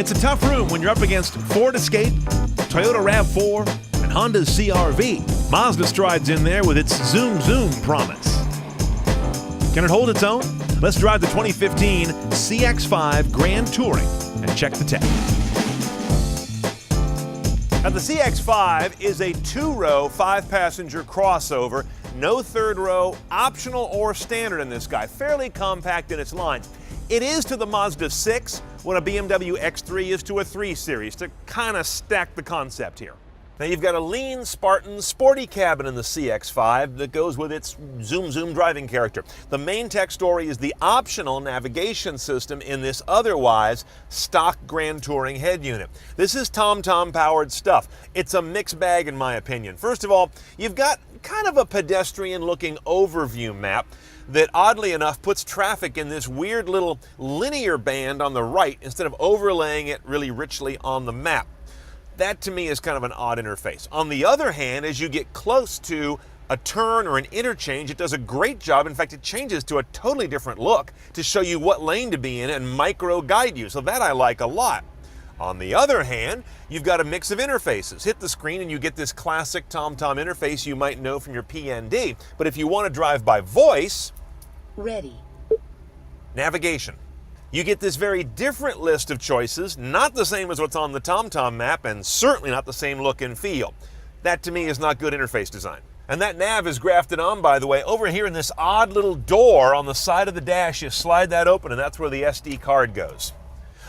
It's a tough room when you're up against Ford Escape, Toyota RAV4, and Honda's CR-V. Mazda strides in there with its zoom zoom promise. Can it hold its own? Let's drive the 2015 CX-5 Grand Touring and check the tech. Now, the CX-5 is a two-row, five-passenger crossover. No third row, optional or standard in this guy. Fairly compact in its lines. It is to the Mazda 6 what a BMW X3 is to a 3 Series, to kind of stack the concept here. Now, you've got a lean, Spartan, sporty cabin in the CX-5 that goes with its zoom-zoom driving character. The main tech story is the optional navigation system in this otherwise stock Grand Touring head unit. This is TomTom powered stuff. It's a mixed bag in my opinion. First of all, you've got kind of a pedestrian-looking overview map that oddly enough puts traffic in this weird little linear band on the right instead of overlaying it really richly on the map. That to me is kind of an odd interface. On the other hand, as you get close to a turn or an interchange, it does a great job. In fact, it changes to a totally different look to show you what lane to be in and micro guide you. So that I like a lot. On the other hand, you've got a mix of interfaces. Hit the screen and you get this classic TomTom interface you might know from your PND. But if you want to drive by voice, ready. Navigation. You get this very different list of choices, not the same as what's on the TomTom map, and certainly not the same look and feel. That to me is not good interface design. And that nav is grafted on, by the way, over here in this odd little door on the side of the dash. You slide that open and that's where the SD card goes.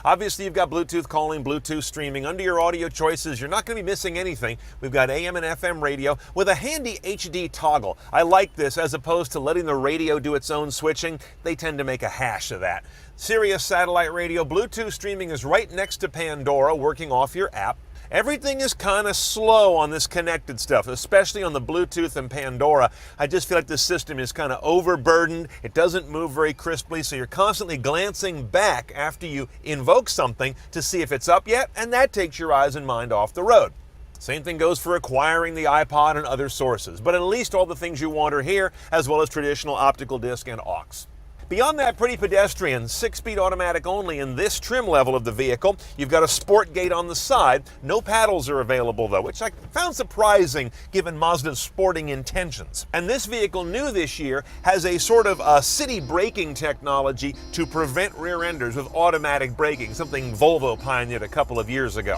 Obviously, you've got Bluetooth calling, Bluetooth streaming. Under your audio choices, you're not going to be missing anything. We've got AM and FM radio with a handy HD toggle. I like this as opposed to letting the radio do its own switching. They tend to make a hash of that. Sirius satellite radio, Bluetooth streaming is right next to Pandora, working off your app. Everything is kind of slow on this connected stuff, especially on the Bluetooth and Pandora. I just feel like this system is kind of overburdened. It doesn't move very crisply, so you're constantly glancing back after you invoke something to see if it's up yet, and that takes your eyes and mind off the road. Same thing goes for acquiring the iPod and other sources, but at least all the things you want are here, as well as traditional optical disc and aux. Beyond that, pretty pedestrian, 6-speed automatic only in this trim level of the vehicle. You've got a sport gate on the side. No paddles are available though, which I found surprising given Mazda's sporting intentions. And this vehicle, new this year, has a sort of city braking technology to prevent rear-enders with automatic braking, something Volvo pioneered a couple of years ago.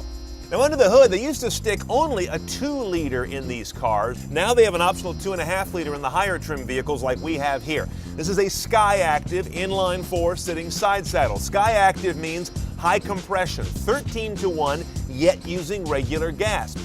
Now, under the hood, they used to stick only a 2-liter in these cars. Now they have an optional 2.5-liter in the higher trim vehicles like we have here. This is a Skyactiv inline-4 sitting side saddle. Skyactiv means high compression, 13-to-1, yet using regular gas.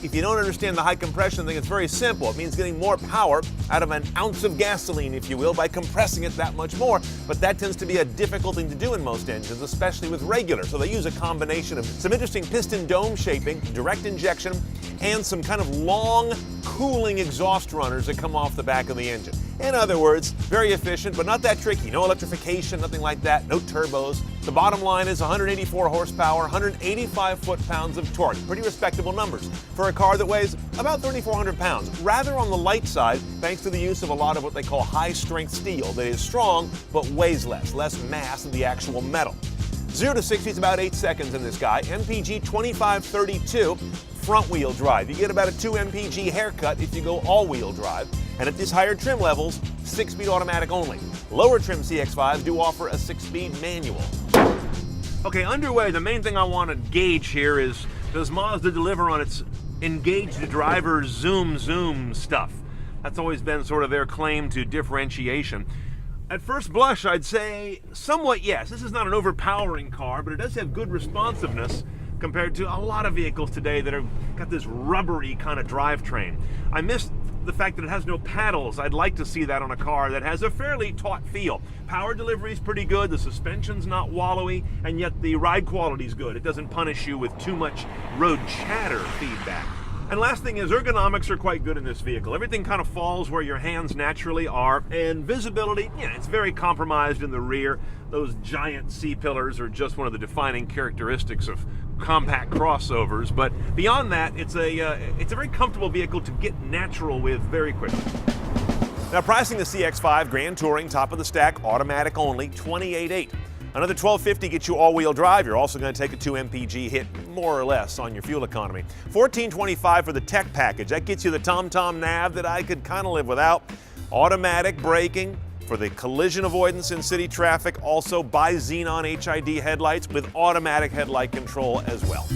If you don't understand the high compression thing, it's very simple. It means getting more power out of an ounce of gasoline, if you will, by compressing it that much more. But that tends to be a difficult thing to do in most engines, especially with regular. So they use a combination of some interesting piston dome shaping, direct injection, and some kind of long cooling exhaust runners that come off the back of the engine. In other words, very efficient, but not that tricky. No electrification, nothing like that, no turbos. The bottom line is 184 horsepower, 185 foot-pounds of torque. Pretty respectable numbers for a car that weighs about 3,400 pounds. Rather on the light side, thanks to the use of a lot of what they call high-strength steel that is strong, but weighs less mass than the actual metal. 0 to 60 is about 8 seconds in this guy. MPG 2532, front-wheel drive. You get about a 2 MPG haircut if you go all-wheel drive. And at these higher trim levels, 6-speed automatic only. Lower trim CX-5s do offer a 6-speed manual. Okay, underway, the main thing I want to gauge here is, does Mazda deliver on its engage the driver zoom stuff? That's always been sort of their claim to differentiation. At first blush, I'd say somewhat yes. This is not an overpowering car, but it does have good responsiveness compared to a lot of vehicles today that have got this rubbery kind of drivetrain. I missed the fact that it has no paddles. I'd like to see that on a car that has a fairly taut feel. Power delivery is pretty good, the suspension's not wallowy, and yet the ride quality is good. It doesn't punish you with too much road chatter feedback. And last thing is, ergonomics are quite good in this vehicle. Everything kind of falls where your hands naturally are, and visibility, yeah, it's very compromised in the rear. Those giant C-pillars are just one of the defining characteristics of compact crossovers, but beyond that, it's a very comfortable vehicle to get natural with very quickly. Now, pricing the CX-5 Grand Touring, top of the stack, automatic only, $28,800. Another $1,250 gets you all-wheel drive. You're also going to take a 2 mpg hit, more or less, on your fuel economy. $1,425 for the tech package. That gets you the TomTom nav that I could kind of live without. Automatic braking for the collision avoidance in city traffic. Also bi-xenon HID headlights with automatic headlight control as well.